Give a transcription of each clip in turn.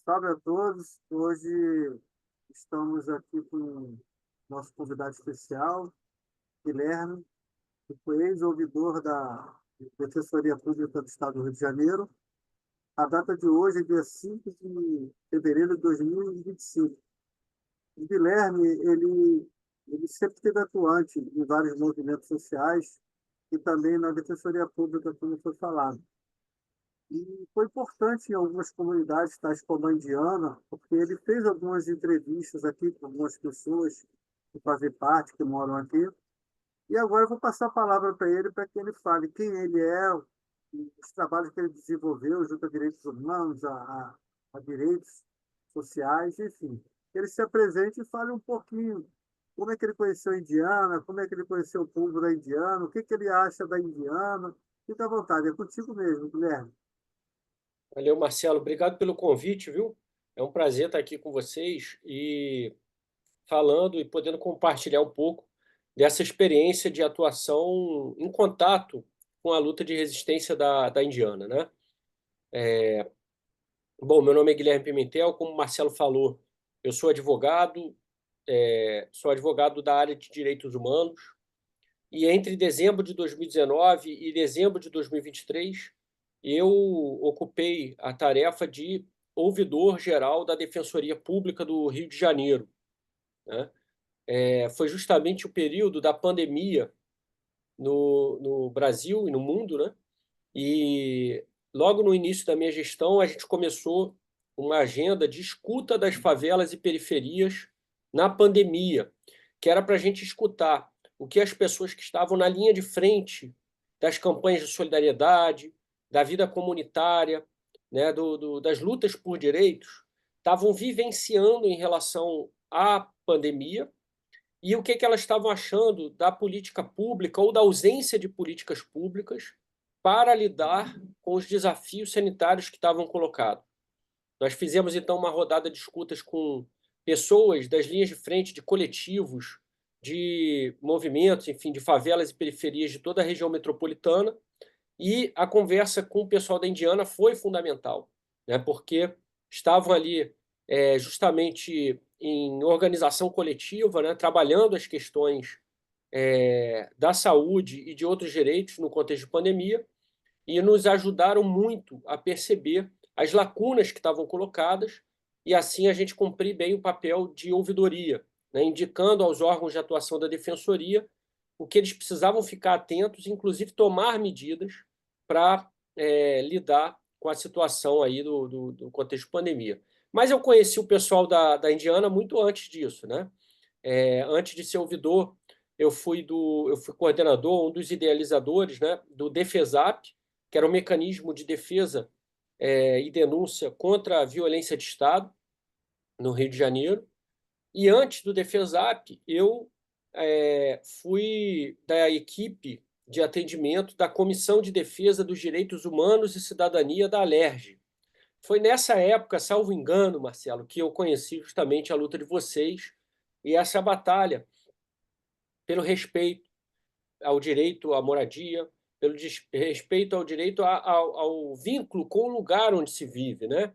Salve a todos. Hoje estamos aqui com nosso convidado especial, Guilherme, que foi ex-ouvidor da Defensoria Pública do Estado do Rio de Janeiro. A data de hoje é dia 5 de fevereiro de 2025. O Guilherme, ele sempre esteve atuante em vários movimentos sociais e também na Defensoria Pública, como foi falado. E foi importante em algumas comunidades, tais como a indiana, porque ele fez algumas entrevistas aqui com algumas pessoas que fazem parte, que moram aqui. E agora eu vou passar a palavra para ele, para que ele fale quem ele é, os trabalhos que ele desenvolveu junto a direitos humanos, a direitos sociais, enfim. Ele se apresente e fale um pouquinho como é que ele conheceu a Indiana, como é que ele conheceu o povo da Indiana, o que que ele acha da Indiana. Fica à vontade, é contigo mesmo, Guilherme. Valeu, Marcelo. Obrigado pelo convite, viu? É um prazer estar aqui com vocês e falando e podendo compartilhar um pouco dessa experiência de atuação em contato com a luta de resistência da Indiana, né? Bom, meu nome é Guilherme Pimentel, como o Marcelo falou, eu sou advogado da área de direitos humanos e entre dezembro de 2019 e dezembro de 2023 eu ocupei a tarefa de ouvidor geral da Defensoria Pública do Rio de Janeiro, né? Foi justamente o período da pandemia no Brasil e no mundo, né? E logo no início da minha gestão, a gente começou uma agenda de escuta das favelas e periferias na pandemia, que era para a gente escutar o que as pessoas que estavam na linha de frente das campanhas de solidariedade, da vida comunitária, né, das lutas por direitos, estavam vivenciando em relação à pandemia e o que, que elas estavam achando da política pública ou da ausência de políticas públicas para lidar com os desafios sanitários que estavam colocados. Nós fizemos, então, uma rodada de escutas com pessoas das linhas de frente, de coletivos, de movimentos, enfim, de favelas e periferias de toda a região metropolitana, e a conversa com o pessoal da Indiana foi fundamental, né, porque estavam ali justamente em organização coletiva, né, trabalhando as questões da saúde e de outros direitos no contexto de pandemia, e nos ajudaram muito a perceber as lacunas que estavam colocadas e assim a gente cumprir bem o papel de ouvidoria, né, indicando aos órgãos de atuação da defensoria o que eles precisavam ficar atentos, inclusive tomar medidas para lidar com a situação aí do contexto de pandemia. Mas eu conheci o pessoal da Indiana muito antes disso, né? Antes de ser ouvidor, eu fui coordenador, um dos idealizadores, né, do Defesap, que era um mecanismo de defesa e denúncia contra a violência de Estado no Rio de Janeiro. E antes do Defesap, eu fui da equipe de atendimento da Comissão de Defesa dos Direitos Humanos e Cidadania da Alerj. Foi nessa época, salvo engano, Marcelo, que eu conheci justamente a luta de vocês e essa batalha pelo respeito ao direito à moradia, pelo respeito ao direito ao vínculo com o lugar onde se vive, né?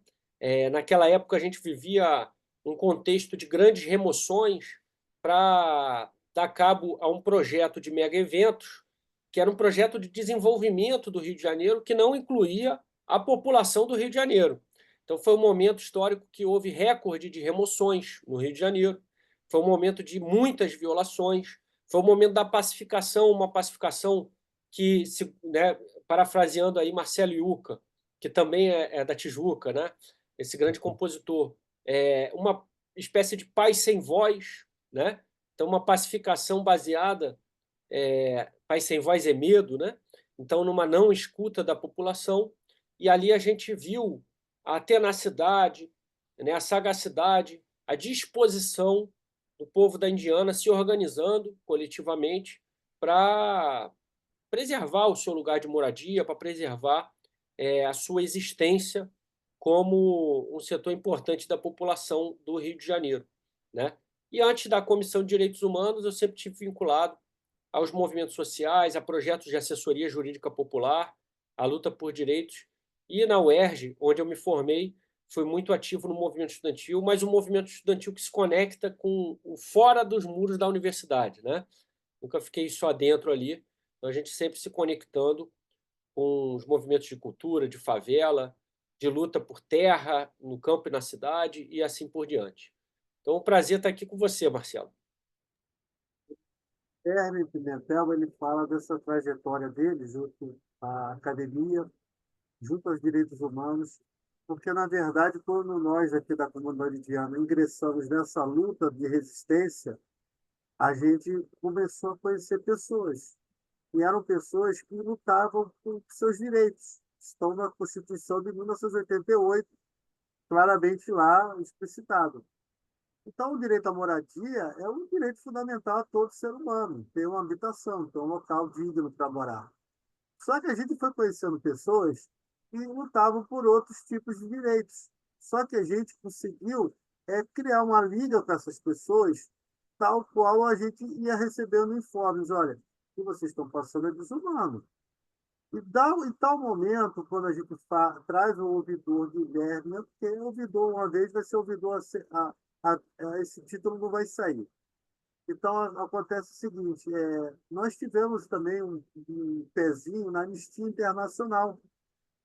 Naquela época a gente vivia um contexto de grandes remoções para dar cabo a um projeto de mega eventos, que era um projeto de desenvolvimento do Rio de Janeiro que não incluía a população do Rio de Janeiro. Então foi um momento histórico que houve recorde de remoções no Rio de Janeiro, foi um momento de muitas violações, foi o momento da pacificação, uma pacificação que, né, parafraseando aí Marcelo Yuca, que também é da Tijuca, né, esse grande compositor, uma espécie de paz sem voz, né? Então uma pacificação baseada, paz sem voz é medo, né? Então numa não escuta da população, e ali a gente viu a tenacidade, né, a sagacidade, a disposição do povo da Indiana se organizando coletivamente para preservar o seu lugar de moradia, para preservar a sua existência como um setor importante da população do Rio de Janeiro, né? E antes da Comissão de Direitos Humanos, eu sempre tive vinculado aos movimentos sociais, a projetos de assessoria jurídica popular, a luta por direitos. E na UERJ, onde eu me formei, foi muito ativo no movimento estudantil, mas um movimento estudantil que se conecta com o fora dos muros da universidade, né? Nunca fiquei só dentro ali. Então, a gente sempre se conectando com os movimentos de cultura, de favela, de luta por terra, no campo e na cidade, e assim por diante. Então, é um prazer estar aqui com você, Marcelo. Herme Pimentel, ele fala dessa trajetória dele junto à academia, junto aos direitos humanos, porque, na verdade, quando nós aqui da comunidade indiana ingressamos nessa luta de resistência, a gente começou a conhecer pessoas, e eram pessoas que lutavam por seus direitos. Estão na Constituição de 1988, claramente lá explicitado. Então, o direito à moradia é um direito fundamental a todo ser humano, ter uma habitação, ter um local digno para morar. Só que a gente foi conhecendo pessoas que lutavam por outros tipos de direitos. Só que a gente conseguiu criar uma liga com essas pessoas, tal qual a gente ia recebendo informes. Olha, o que vocês estão passando é desumano. Em tal momento, quando a gente traz o ouvidor Guilherme, porque o ouvidor, uma vez, vai ser ouvidor, esse título não vai sair. Então, acontece o seguinte: nós tivemos também um pezinho na Anistia Internacional.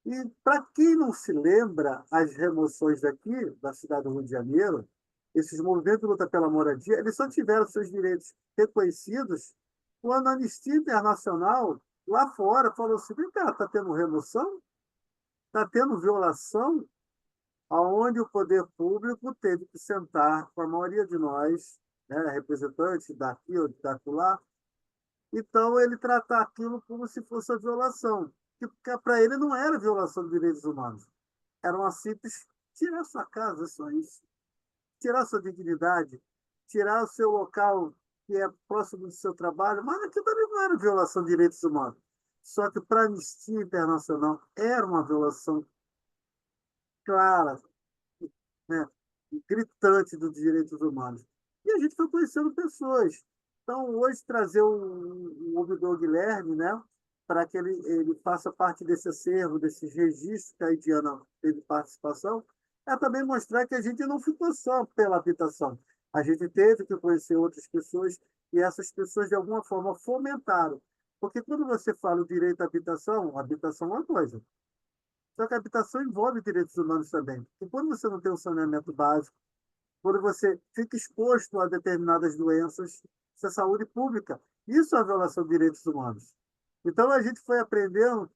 E, para quem não se lembra, as remoções daqui, da cidade do Rio de Janeiro, esses movimentos de luta pela moradia, eles só tiveram seus direitos reconhecidos quando a Anistia Internacional, lá fora, falou assim: vem cá, está tendo remoção? Está tendo violação? Aonde o poder público teve que sentar com a maioria de nós, né, representantes daqui ou de lá, então ele tratar aquilo como se fosse a violação, que para ele não era violação de direitos humanos, era uma simples tirar sua casa, só isso, tirar sua dignidade, tirar o seu local que é próximo do seu trabalho, mas aquilo também não era violação de direitos humanos. Só que para a Anistia Internacional era uma violação clara, né, gritante dos direitos humanos. E a gente foi conhecendo pessoas. Então, hoje, trazer o ouvidor Guilherme, né, para que ele faça parte desse acervo, desses registros que a Indiana teve participação, é também mostrar que a gente não ficou só pela habitação. A gente teve que conhecer outras pessoas e essas pessoas, de alguma forma, fomentaram. Porque quando você fala o direito à habitação é uma coisa. Só que a habitação envolve direitos humanos também. E quando você não tem um saneamento básico, quando você fica exposto a determinadas doenças, isso é saúde pública. Isso é violação de direitos humanos. Então, a gente foi aprendendo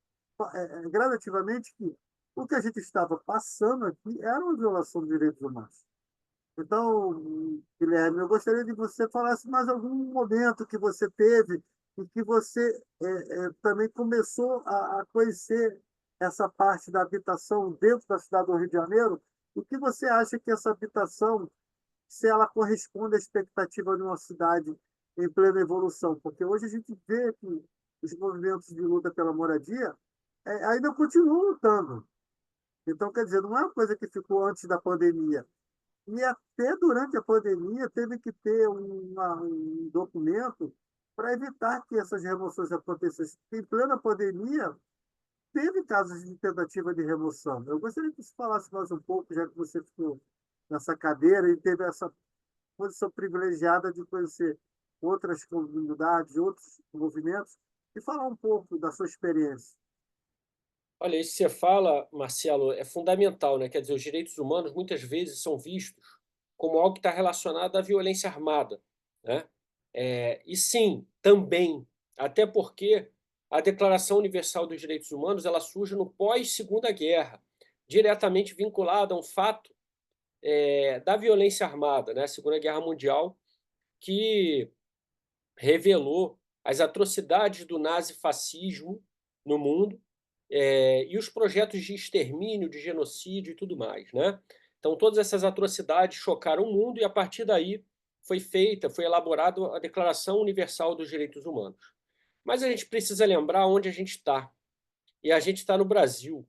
gradativamente que o que a gente estava passando aqui era uma violação de direitos humanos. Então, Guilherme, eu gostaria de você falasse mais algum momento que você teve e que você também começou a conhecer essa parte da habitação dentro da cidade do Rio de Janeiro. O que você acha que essa habitação, se ela corresponde à expectativa de uma cidade em plena evolução? Porque hoje a gente vê que os movimentos de luta pela moradia ainda continuam lutando. Então, quer dizer, não é uma coisa que ficou antes da pandemia. E até durante a pandemia teve que ter um documento para evitar que essas remoções acontecessem. Em plena pandemia, teve casos de tentativa de remoção. Eu gostaria que você falasse mais um pouco, já que você ficou nessa cadeira e teve essa posição privilegiada de conhecer outras comunidades, outros movimentos, e falar um pouco da sua experiência. Olha, isso que você fala, Marcelo, é fundamental, né? Quer dizer, os direitos humanos muitas vezes são vistos como algo que está relacionado à violência armada, né? E sim, também, até porque a Declaração Universal dos Direitos Humanos ela surge no pós-Segunda Guerra, diretamente vinculada a um fato da violência armada, né? Segunda Guerra Mundial, que revelou as atrocidades do nazifascismo no mundo e os projetos de extermínio, de genocídio e tudo mais, né? Então, todas essas atrocidades chocaram o mundo e, a partir daí, foi elaborada a Declaração Universal dos Direitos Humanos. Mas a gente precisa lembrar onde a gente está. E a gente está no Brasil.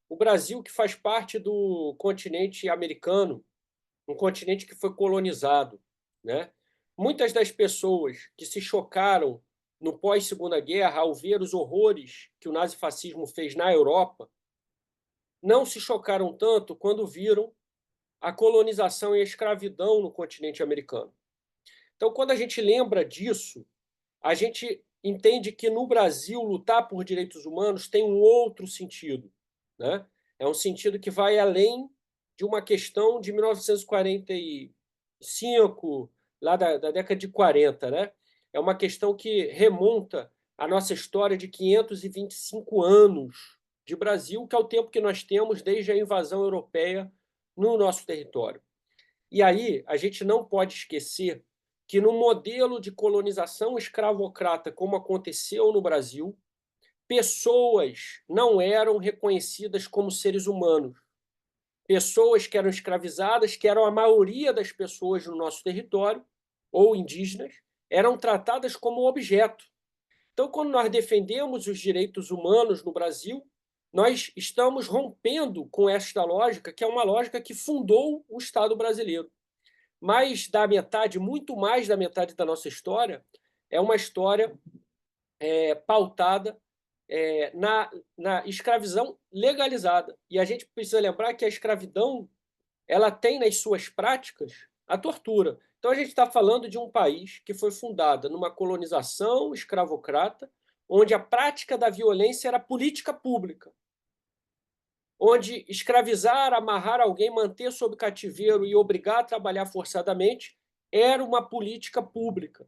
O Brasil que faz parte do continente americano, um continente que foi colonizado, né? Muitas das pessoas que se chocaram no pós-Segunda Guerra ao ver os horrores que o nazifascismo fez na Europa não se chocaram tanto quando viram a colonização e a escravidão no continente americano. Então, quando a gente lembra disso, a gente entende que no Brasil lutar por direitos humanos tem um outro sentido, né? É um sentido que vai além de uma questão de 1945, lá da década de 40, né? É uma questão que remonta à nossa história de 525 anos de Brasil, que é o tempo que nós temos desde a invasão europeia no nosso território. E aí a gente não pode esquecer que no modelo de colonização escravocrata, como aconteceu no Brasil, pessoas não eram reconhecidas como seres humanos. Pessoas que eram escravizadas, que eram a maioria das pessoas no nosso território, ou indígenas, eram tratadas como objeto. Então, quando nós defendemos os direitos humanos no Brasil, nós estamos rompendo com esta lógica, que é uma lógica que fundou o Estado brasileiro. Mais da metade, muito mais da metade da nossa história, é uma história pautada na escravidão legalizada. E a gente precisa lembrar que a escravidão ela tem nas suas práticas a tortura. Então a gente está falando de um país que foi fundado numa colonização escravocrata, onde a prática da violência era política pública, onde escravizar, amarrar alguém, manter sob cativeiro e obrigar a trabalhar forçadamente era uma política pública.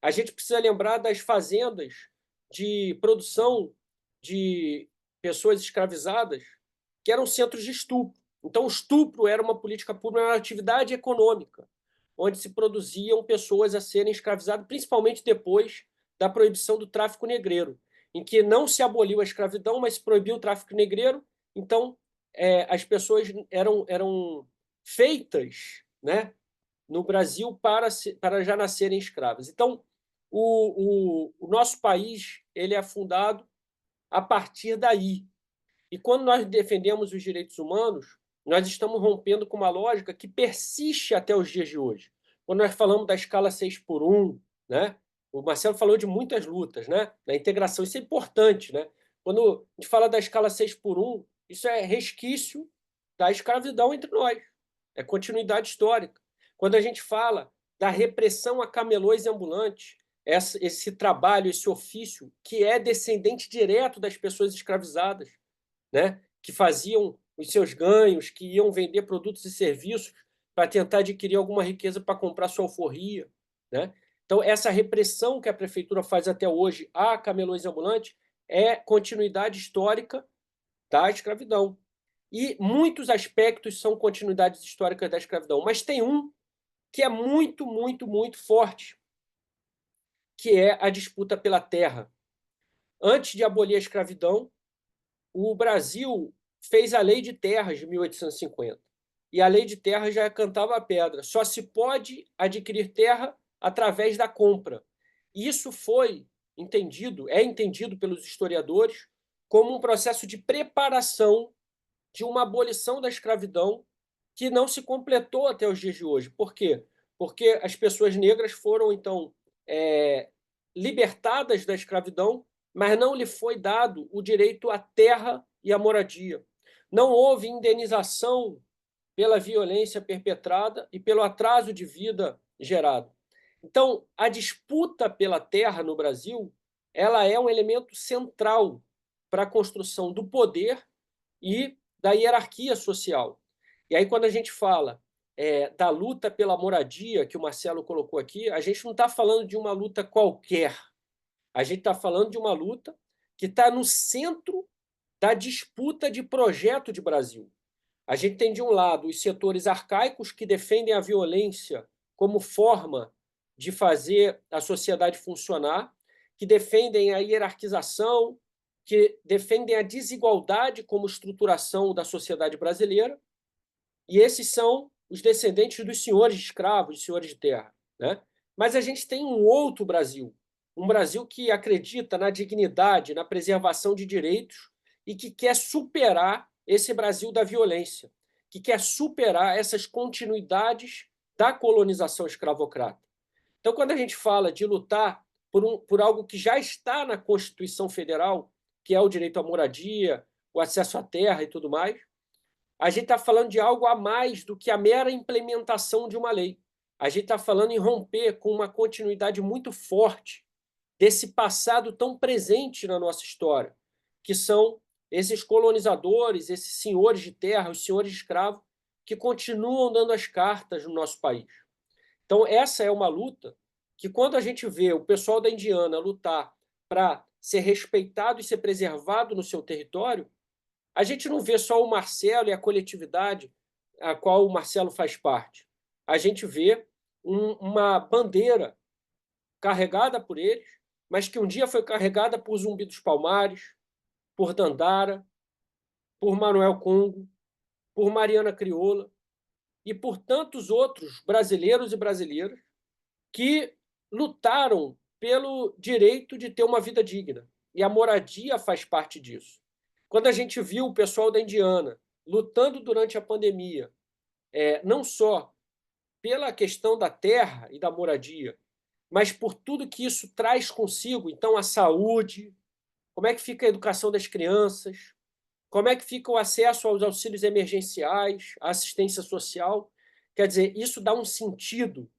A gente precisa lembrar das fazendas de produção de pessoas escravizadas, que eram centros de estupro. Então, o estupro era uma política pública, era uma atividade econômica, onde se produziam pessoas a serem escravizadas, principalmente depois da proibição do tráfico negreiro, em que não se aboliu a escravidão, mas se proibiu o tráfico negreiro. Então, as pessoas eram feitas, né, no Brasil para já nascerem escravas. Então, o nosso país ele é fundado a partir daí. E quando nós defendemos os direitos humanos, nós estamos rompendo com uma lógica que persiste até os dias de hoje. Quando nós falamos da escala 6x1, né? O Marcelo falou de muitas lutas, né? Da integração, isso é importante, né? Quando a gente fala da escala 6x1, isso é resquício da escravidão entre nós, é continuidade histórica. Quando a gente fala da repressão a camelôs ambulantes, esse trabalho, esse ofício, que é descendente direto das pessoas escravizadas, né? Que faziam os seus ganhos, que iam vender produtos e serviços para tentar adquirir alguma riqueza para comprar sua alforria, né? Então, essa repressão que a prefeitura faz até hoje a camelões ambulantes é continuidade histórica da escravidão. E muitos aspectos são continuidades históricas da escravidão, mas tem um que é muito, muito, muito forte, que é a disputa pela terra. Antes de abolir a escravidão, o Brasil fez a Lei de Terras de 1850. E a Lei de Terras já cantava a pedra. Só se pode adquirir terra através da compra. Isso foi entendido, é entendido pelos historiadores, como um processo de preparação de uma abolição da escravidão que não se completou até os dias de hoje. Por quê? Porque as pessoas negras foram, então, libertadas da escravidão, mas não lhe foi dado o direito à terra e à moradia. Não houve indenização pela violência perpetrada e pelo atraso de vida gerado. Então, a disputa pela terra no Brasil, ela é um elemento central para a construção do poder e da hierarquia social. E aí, quando a gente fala da luta pela moradia, que o Marcelo colocou aqui, a gente não está falando de uma luta qualquer. A gente está falando de uma luta que está no centro da disputa de projeto de Brasil. A gente tem, de um lado, os setores arcaicos que defendem a violência como forma de fazer a sociedade funcionar, que defendem a hierarquização, que defendem a desigualdade como estruturação da sociedade brasileira, e esses são os descendentes dos senhores de escravos, dos senhores de terra, né? Mas a gente tem um outro Brasil, um Brasil que acredita na dignidade, na preservação de direitos e que quer superar esse Brasil da violência, que quer superar essas continuidades da colonização escravocrata. Então, quando a gente fala de lutar por algo que já está na Constituição Federal, que é o direito à moradia, o acesso à terra e tudo mais, a gente está falando de algo a mais do que a mera implementação de uma lei. A gente está falando em romper com uma continuidade muito forte desse passado tão presente na nossa história, que são esses colonizadores, esses senhores de terra, os senhores de escravo, que continuam dando as cartas no nosso país. Então, essa é uma luta que, quando a gente vê o pessoal da Indiana lutar para ser respeitado e ser preservado no seu território, a gente não vê só o Marcelo e a coletividade a qual o Marcelo faz parte. A gente vê uma bandeira carregada por eles, mas que um dia foi carregada por Zumbi dos Palmares, por Dandara, por Manuel Congo, por Mariana Crioula e por tantos outros brasileiros e brasileiras que lutaram pelo direito de ter uma vida digna. E a moradia faz parte disso. Quando a gente viu o pessoal da Indiana lutando durante a pandemia, não só pela questão da terra e da moradia, mas por tudo que isso traz consigo, então a saúde, como é que fica a educação das crianças, como é que fica o acesso aos auxílios emergenciais, à assistência social. Quer dizer, isso dá um sentido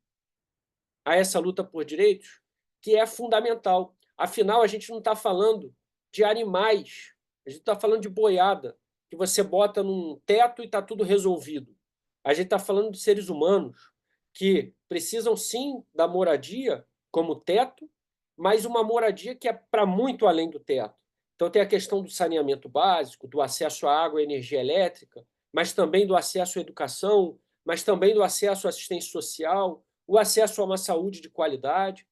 a essa luta por direitos que é fundamental. Afinal, a gente não está falando de animais, a gente está falando de boiada, que você bota num teto e está tudo resolvido. A gente está falando de seres humanos que precisam, sim, da moradia como teto, mas uma moradia que é para muito além do teto. Então, tem a questão do saneamento básico, do acesso à água e energia elétrica, mas também do acesso à educação, mas também do acesso à assistência social, o acesso a uma saúde de qualidade,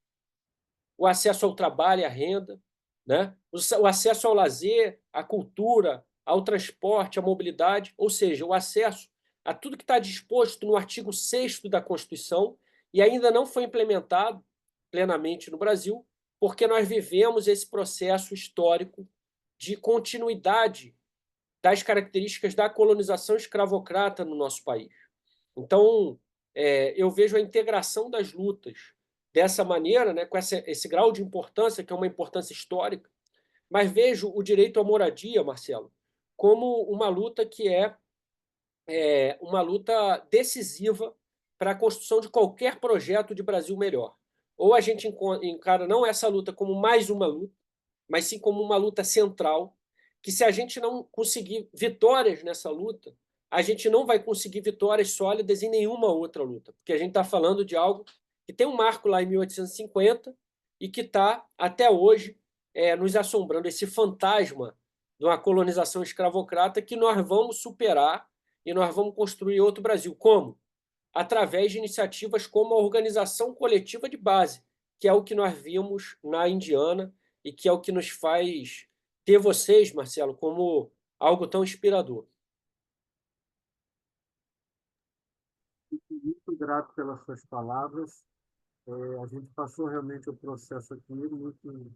o acesso ao trabalho e à renda, né? O acesso ao lazer, à cultura, ao transporte, à mobilidade, ou seja, o acesso a tudo que está disposto no artigo 6º da Constituição e ainda não foi implementado plenamente no Brasil, porque nós vivemos esse processo histórico de continuidade das características da colonização escravocrata no nosso país. Então, eu vejo a integração das lutas dessa maneira, né, com esse grau de importância, que é uma importância histórica, mas vejo o direito à moradia, Marcelo, como uma luta que é uma luta decisiva para a construção de qualquer projeto de Brasil melhor. Ou a gente encara não essa luta como mais uma luta, mas sim como uma luta central, que se a gente não conseguir vitórias nessa luta, a gente não vai conseguir vitórias sólidas em nenhuma outra luta, porque a gente está falando de algo que tem um marco lá em 1850 e que está, até hoje, nos assombrando, esse fantasma de uma colonização escravocrata que nós vamos superar e nós vamos construir outro Brasil. Como? Através de iniciativas como a organização coletiva de base, que é o que nós vimos na Indiana e que é o que nos faz ter vocês, Marcelo, como algo tão inspirador. Muito grato pelas suas palavras. A gente passou realmente um processo aqui muito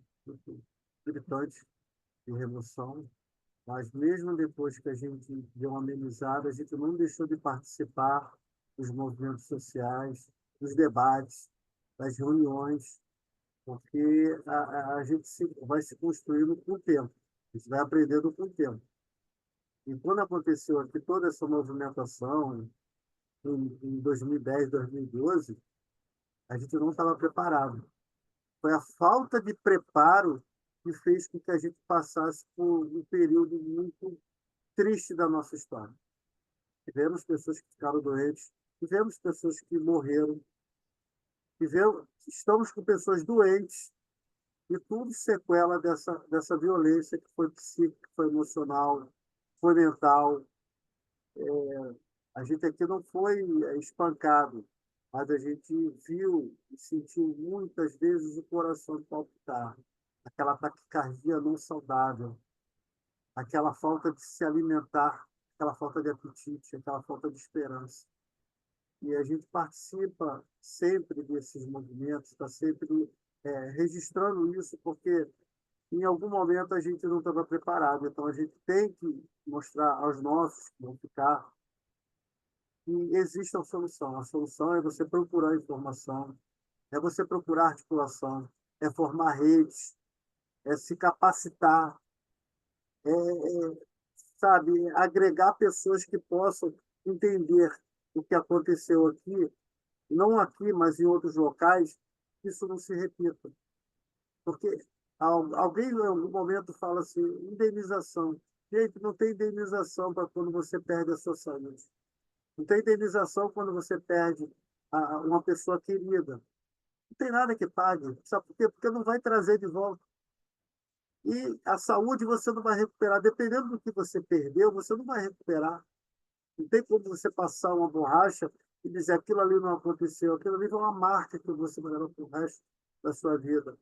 gritante de remoção, mas mesmo depois que a gente deu uma amenizada, a gente não deixou de participar dos movimentos sociais, dos debates, das reuniões, porque a gente vai se construindo com o tempo, a gente vai aprendendo com o tempo. E quando aconteceu aqui toda essa movimentação, em 2010, 2012, a gente não estava preparado. Foi a falta de preparo que fez com que a gente passasse por um período muito triste da nossa história. Tivemos pessoas que ficaram doentes, tivemos pessoas que morreram, estamos com pessoas doentes, e tudo sequela dessa violência que foi psíquica, foi emocional, foi mental. A gente aqui não foi espancado, mas a gente viu e sentiu muitas vezes o coração palpitar, aquela taquicardia não saudável, aquela falta de se alimentar, aquela falta de apetite, aquela falta de esperança. E a gente participa sempre desses movimentos, está sempre registrando isso, porque em algum momento a gente não estava preparado. Então a gente tem que mostrar aos nossos que vão ficar que existe a solução. A solução é você procurar informação, é você procurar articulação, é formar redes, é se capacitar, é sabe, agregar pessoas que possam entender o que aconteceu aqui, não aqui, mas em outros locais, isso não se repita. Porque alguém em algum momento fala assim, indenização. Gente, não tem indenização para quando você perde a sua saúde. Não tem indenização quando você perde uma pessoa querida. Não tem nada que pague. Sabe por quê? Porque não vai trazer de volta. E a saúde você não vai recuperar. Dependendo do que você perdeu, você não vai recuperar. Não tem como você passar uma borracha e dizer aquilo ali não aconteceu. Aquilo ali foi uma marca que você vai levar para o resto da sua vida.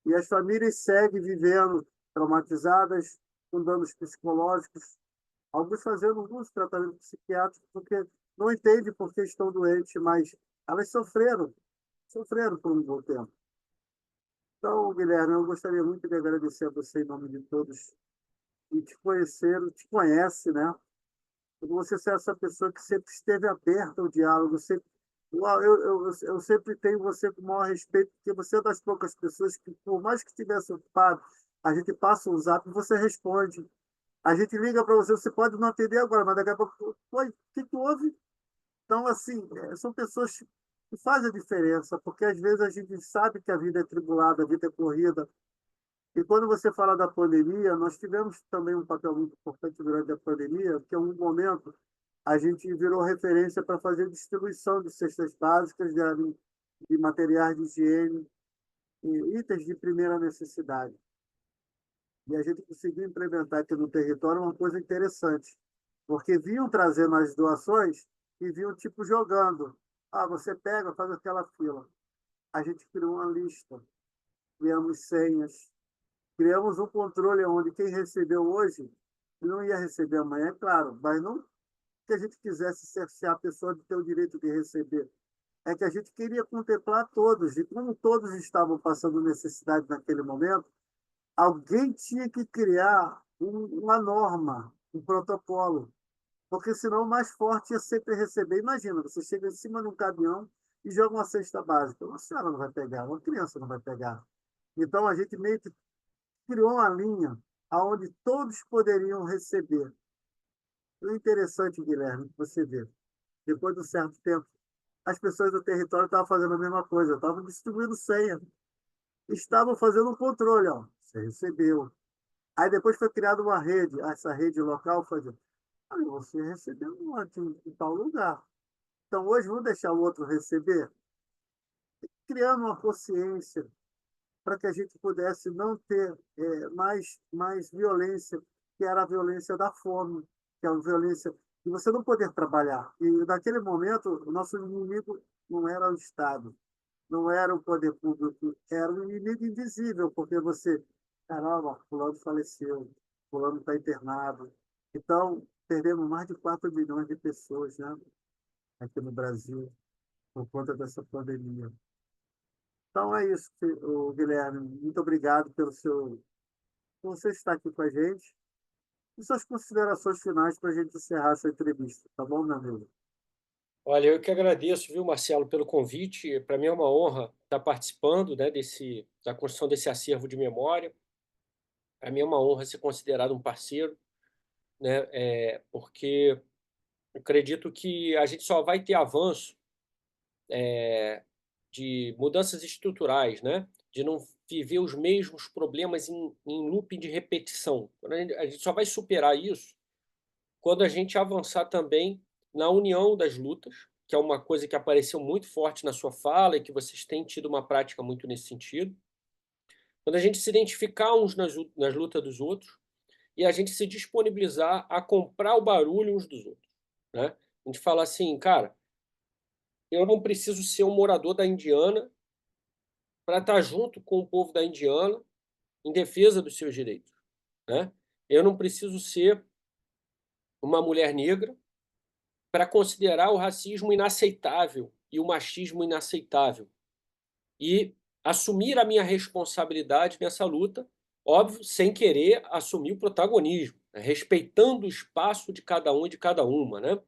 E as famílias seguem vivendo traumatizadas, com danos psicológicos, alguns fazendo alguns tratamentos psiquiátricos, porque não entendem por que estão doentes, mas elas sofreram por um bom tempo. Então, Guilherme, eu gostaria muito de agradecer a você em nome de todos e te conhecer, te conhece, né? Por você ser essa pessoa que sempre esteve aberta ao diálogo, sempre, eu sempre tenho você com o maior respeito, porque você é das poucas pessoas que, por mais que estivesse ocupado, a gente passa um zap e você responde. A gente liga para você, você pode não atender agora, mas daqui a pouco, oi, o que que houve? Então, assim, são pessoas que fazem a diferença, porque às vezes a gente sabe que a vida é tribulada, a vida é corrida. E quando você fala da pandemia, nós tivemos também um papel muito importante durante a pandemia, porque em um momento a gente virou referência para fazer distribuição de cestas básicas, de materiais de higiene, e itens de primeira necessidade. E a gente conseguiu implementar aqui no território uma coisa interessante, porque vinham trazendo as doações e vinham tipo jogando. Ah, você pega, faz aquela fila. A gente criou uma lista, criamos senhas, criamos um controle onde quem recebeu hoje não ia receber amanhã, é claro, mas não que a gente quisesse cercear a pessoa de ter o direito de receber. É que a gente queria contemplar todos, e como todos estavam passando necessidade naquele momento, alguém tinha que criar uma norma, um protocolo, porque senão o mais forte ia sempre receber. Imagina, você chega em cima de um caminhão e joga uma cesta básica. Uma senhora não vai pegar, uma criança não vai pegar. Então a gente meio que criou uma linha aonde todos poderiam receber. O interessante, Guilherme, você vê, depois de um certo tempo, as pessoas do território estavam fazendo a mesma coisa, estavam distribuindo senha, estavam fazendo um controle, ó. Você recebeu. Aí depois foi criada uma rede, essa rede local fazia, olha, você recebeu em tal lugar. Então hoje vamos deixar o outro receber, criando uma consciência para que a gente pudesse não ter mais violência, que era a violência da fome, que é a violência de você não poder trabalhar. E naquele momento, o nosso inimigo não era o Estado, não era o poder público, era um inimigo invisível, porque você, caramba, fulano faleceu, fulano está internado. Então, perdemos mais de 4 milhões de pessoas, né, aqui no Brasil, por conta dessa pandemia. Então é isso, Guilherme. Muito obrigado por você estar aqui com a gente. E suas considerações finais para a gente encerrar essa entrevista, tá bom, meu amigo? Olha, eu que agradeço, viu, Marcelo, pelo convite. Para mim é uma honra estar participando, né, da construção desse acervo de memória. Para mim é uma honra ser considerado um parceiro, né, porque eu acredito que a gente só vai ter avanço de mudanças estruturais, né, de não viver os mesmos problemas em looping de repetição. A gente só vai superar isso quando a gente avançar também na união das lutas, que é uma coisa que apareceu muito forte na sua fala e que vocês têm tido uma prática muito nesse sentido. Quando a gente se identificar uns nas lutas dos outros e a gente se disponibilizar a comprar o barulho uns dos outros, né? A gente fala assim, cara, eu não preciso ser um morador da Indiana para estar junto com o povo da Indiana em defesa dos seus direitos, né? Eu não preciso ser uma mulher negra para considerar o racismo inaceitável e o machismo inaceitável e assumir a minha responsabilidade nessa luta, óbvio, sem querer assumir o protagonismo, né? Respeitando o espaço de cada um e de cada uma, né?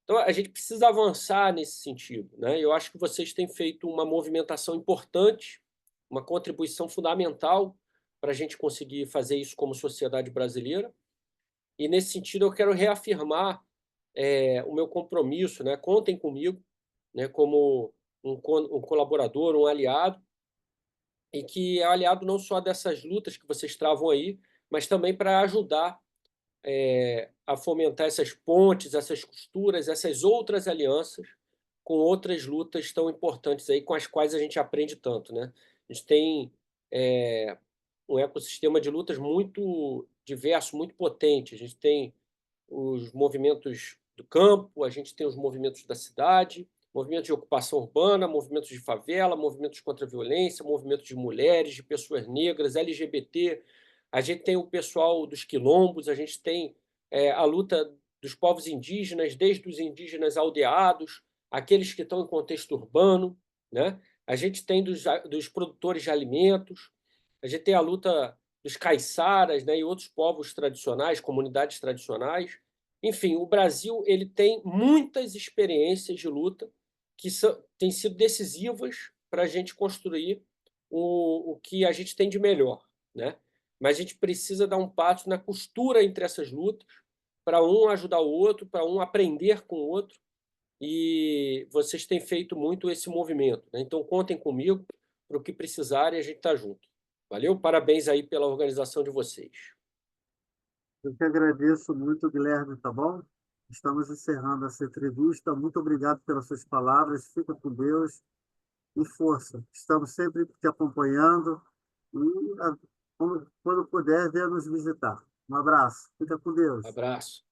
Então a gente precisa avançar nesse sentido, né? Eu acho que vocês têm feito uma movimentação importante, uma contribuição fundamental para a gente conseguir fazer isso como sociedade brasileira. E, nesse sentido, eu quero reafirmar o meu compromisso, né? Contem comigo, né, como um colaborador, um aliado, e que é aliado não só dessas lutas que vocês travam aí, mas também para ajudar a fomentar essas pontes, essas costuras, essas outras alianças com outras lutas tão importantes aí, com as quais a gente aprende tanto, né? A gente tem um ecossistema de lutas muito diverso, muito potente. A gente tem os movimentos do campo, a gente tem os movimentos da cidade, movimentos de ocupação urbana, movimentos de favela, movimentos contra a violência, movimentos de mulheres, de pessoas negras, LGBT. A gente tem o pessoal dos quilombos, a gente tem a luta dos povos indígenas, desde os indígenas aldeados, aqueles que estão em contexto urbano, né? A gente tem dos produtores de alimentos, a gente tem a luta dos caiçaras, né, e outros povos tradicionais, comunidades tradicionais. Enfim, o Brasil ele tem muitas experiências de luta que têm sido decisivas para a gente construir o que a gente tem de melhor, né? Mas a gente precisa dar um passo na costura entre essas lutas, para um ajudar o outro, para um aprender com o outro, e vocês têm feito muito esse movimento, né? Então, contem comigo para o que precisarem, a gente está junto. Valeu? Parabéns aí pela organização de vocês. Eu que agradeço muito, Guilherme, tá bom? Estamos encerrando essa entrevista. Muito obrigado pelas suas palavras. Fica com Deus e força. Estamos sempre te acompanhando e, quando puder, venha nos visitar. Um abraço. Fica com Deus. Abraço.